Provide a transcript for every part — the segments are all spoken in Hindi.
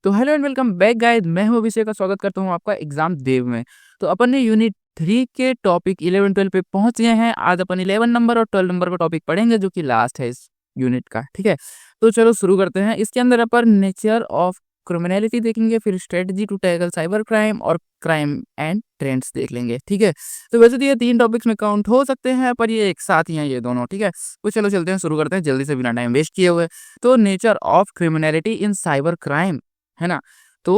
तो hello and welcome back guys, मैं हूं अभिषेक का स्वागत करता हूं आपका एग्जाम देव में। तो अपन ने यूनिट 3 के टॉपिक 11 12 पे पहुंच गए हैं। आज अपन 11 नंबर और 12 नंबर का टॉपिक पढ़ेंगे जो कि लास्ट है इस यूनिट का। ठीक है, तो चलो शुरू करते हैं। इसके अंदर अपन नेचर ऑफ क्रिमिनलिटी देखेंगे, फिर strategy to tackle cyber crime और क्राइम एंड ट्रेंड्स देख लेंगे। ठीक है, तो वैसे तो ये 3 टॉपिक्स में काउंट हो सकते हैं, पर ये एक साथ ही हैं ये दोनों। ठीक है, तो चलो चलते हैं, शुरू करते हैं जल्दी से बिना टाइम वेस्ट किए हुए। तो nature of criminality in cyber crime, है ना। तो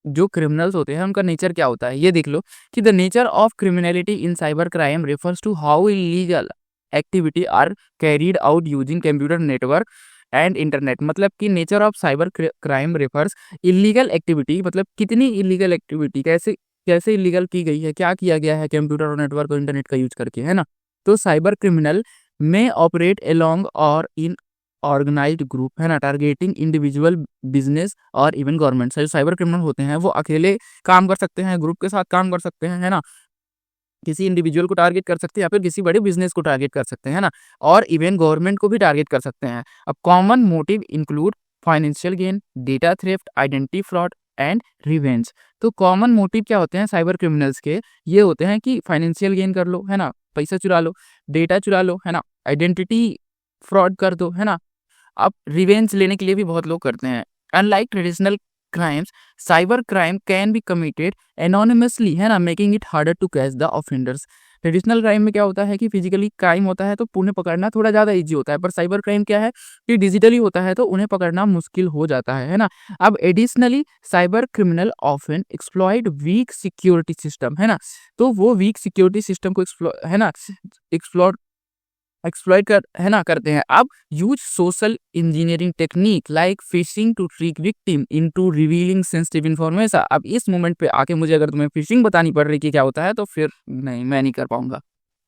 जो क्रिमिनल्स होते हैं उनका नेचर क्या होता है ये देख लो कि the nature of criminality in cyber crime refers to how illegal activity are carried out using computer network and internet. मतलब कि nature of cyber crime refers illegal activity, मतलब कितनी इलीगल एक्टिविटी, कैसे कैसे इलीगल की गई है, क्या किया गया है कंप्यूटर और नेटवर्क और इंटरनेट का यूज करके, है ना। तो साइबर क्रिमिनल में ऑपरेट अलोंग और इन ऑर्गेनाइज्ड ग्रुप, है ना, टारगेटिंग इंडिविजुअल, बिजनेस और इवन गवर्नमेंट। जो साइबर क्रिमिनल होते हैं वो अकेले काम कर सकते हैं, ग्रुप के साथ काम कर सकते हैं, है ना, किसी इंडिविजुअल को टारगेट कर सकते हैं या फिर किसी बड़े बिजनेस को टारगेट कर सकते हैं, है ना, और इवन गवर्नमेंट को भी टारगेट कर सकते हैं। अब common motive include financial gain, data theft, identity fraud and revenge. तो कॉमन मोटिव क्या होते हैं साइबर क्रिमिनल्स के? ये होते हैं कि फाइनेंशियल गेन कर लो, है ना, पैसा चुरा लो, डेटा चुरा लो, है ना, आइडेंटिटी फ्रॉड कर दो, है ना। अब रिवेंज लेने के लिए भी बहुत लोग करते हैं। Unlike traditional crimes, cyber crime can be committed anonymously, है ना, making it harder to catch the offenders. Traditional crime में क्या होता है कि फिजिकली क्राइम होता है तो उन्हें पकड़ना थोड़ा ज़्यादा इजी होता है, पर साइबर क्राइम क्या है कि डिजिटली होता है तो उन्हें पकड़ना मुश्किल हो जाता है ना। अब additionally cyber criminal often exploit weak security system, है ना। तो वो वीक सिक्योरिटी सिस्टम को है ना एक्सप्लॉर एक्सप्लॉइट कर, है ना, करते हैं। अब use social engineering technique like phishing to trick victim into revealing sensitive information. अब इस मोमेंट पे आके मुझे अगर तुम्हें फिशिंग बतानी पड़ रही कि क्या होता है तो फिर नहीं, मैं नहीं कर पाऊंगा।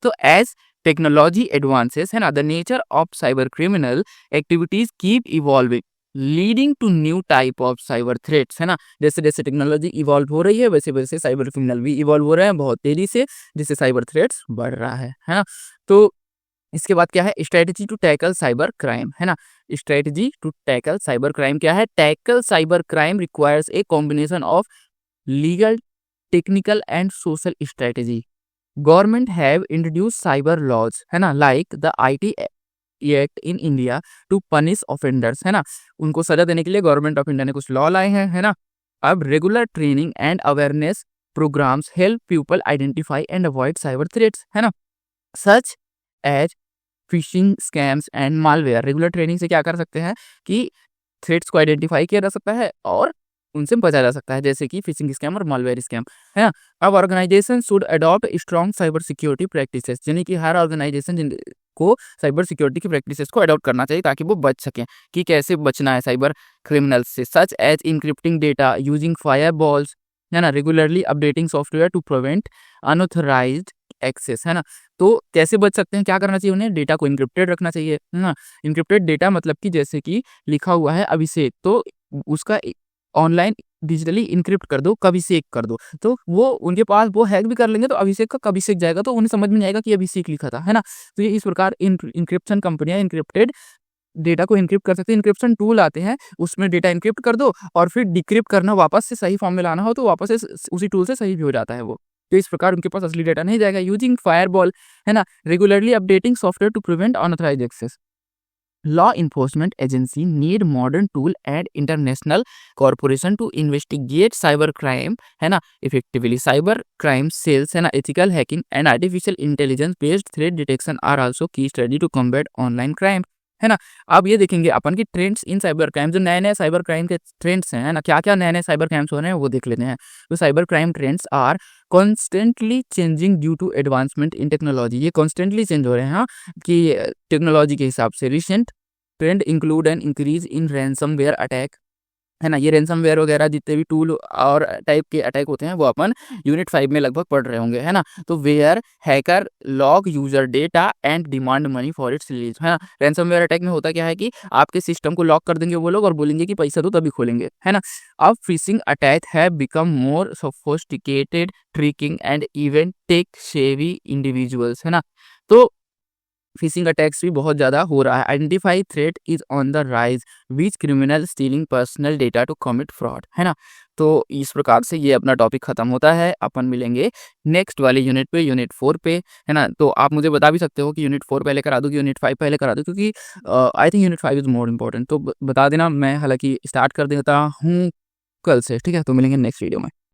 तो एज टेक्नोलॉजी एडवांसेस, है ना, the nature of cyber criminal activities keep evolving leading to new type of cyber threats, है ना। जैसे जैसे टेक्नोलॉजी इवॉल्व हो रही है वैसे वैसे साइबर क्रिमिनल भी इवॉल्व हो रहे हैं बहुत तेजी से, जिससे साइबर थ्रेट्स बढ़ रहा है ना। तो इसके बाद क्या है, strategy to tackle cyber crime, है ना। Strategy to tackle cyber crime क्या है? Tackle cyber crime requires a combination of legal, technical and social strategy. Government have introduce cyber laws, है ना, like the IT act in India to punish offenders, है ना। उनको सजा देने के लिए गवर्नमेंट ऑफ इंडिया ने कुछ लॉ लाए हैं, है ना। अब regular training and awareness programs help people identify and avoid cyber threats, है ना, such as phishing scams and malware. Regular training से क्या कर सकते हैं कि थ्रेट्स को आइडेंटिफाई किया जा सकता है और उनसे बचा जा सकता है, जैसे कि फिशिंग स्कैम और मालवेयर स्कैम, है ना। अब organisation should adopt strong cyber security practices, यानी कि हर ऑर्गेनाइजेशन को साइबर सिक्योरिटी की प्रैक्टिसेस को अडॉप्ट करना चाहिए ताकि वो बच सकें। कि कैसे बचना है साइबर क्रिमिनल्स से? Such as encrypting data using firewalls, है ना, regularly updating software to prevent unauthorised access, है ना। तो कैसे बच सकते हैं, क्या करना चाहिए उन्हें? डेटा को इनक्रिप्टेड रखना चाहिए, है ना। इनक्रिप्टेड डेटा मतलब कि जैसे कि लिखा हुआ है अभिषेक, तो उसका ऑनलाइन डिजिटली इनक्रिप्ट कर दो, कभिषेक कर दो, तो वो उनके पास वो हैक भी कर लेंगे तो अभिषेक का कभिषेक जाएगा, तो उन्हें समझ में नहीं आएगा कि अभिषेक लिखा था, है ना। तो ये इस प्रकार इनक्रिप्शन कंपनियां इनक्रिप्टेड डेटा को इनक्रिप्ट कर सकते हैं। इनक्रिप्शन टूल आते हैं, उसमें डेटा इनक्रिप्ट कर दो और फिर डिक्रिप्ट करना, वापस से सही फॉर्म में लाना हो तो वापस से उसी टूल से सही भी हो जाता है वो। तो इस प्रकार उनके पास असली डेटा नहीं जाएगा। यूजिंग फायरबॉल, है ना, regularly updating software to prevent unauthorised access. Law enforcement agency need modern tool and international corporation to investigate cyber crime, है ना, इफेक्टिवली। साइबर क्राइम सेल्स, है ना, ethical hacking and artificial intelligence based threat detection are also key study to combat online crime, है ना। अब ये देखेंगे अपन की ट्रेंड्स इन साइबर क्राइम, जो नए नए साइबर क्राइम के ट्रेंड्स हैं, है ना, क्या क्या नए नए साइबर क्राइम्स हो रहे हैं वो देख लेते हैं। तो cyber crime trends are constantly changing due to advancement in technology. ये कॉन्स्टेंटली चेंज हो रहे हैं, हाँ, कि टेक्नोलॉजी के हिसाब से। Recent trend include an increase in ransomware attack, है ना। ये रैंसमवेयर वगैरह जितने भी टूल और टाइप के अटैक होते हैं वो अपन यूनिट 5 में लगभग पढ़ रहे होंगे, है ना। तो where hacker lock user data and demand money for its release, है ना। रैंसमवेयर अटैक में होता क्या है कि आपके सिस्टम को लॉक कर देंगे वो लोग और बोलेंगे कि पैसा दो तभी खोलेंगे, है ना। अब phishing attack have become more sophisticated, tricking and even tech savvy individuals, है ना। तो फिशिंग अटैक्स भी बहुत ज़्यादा हो रहा है। Identify threat is on the rise which criminal stealing personal data to commit fraud, है ना। तो इस प्रकार से ये अपना टॉपिक खत्म होता है। अपन मिलेंगे नेक्स्ट वाले यूनिट पे, यूनिट 4 पे, है ना। तो आप मुझे बता भी सकते हो कि यूनिट 4 पहले करा दूँ कि यूनिट 5 पहले करा दूँ, क्योंकि I think unit 5 is more important. तो बता देना, मैं हालांकि स्टार्ट कर देता हूँ कल से, ठीक है। तो मिलेंगे नेक्स्ट वीडियो में।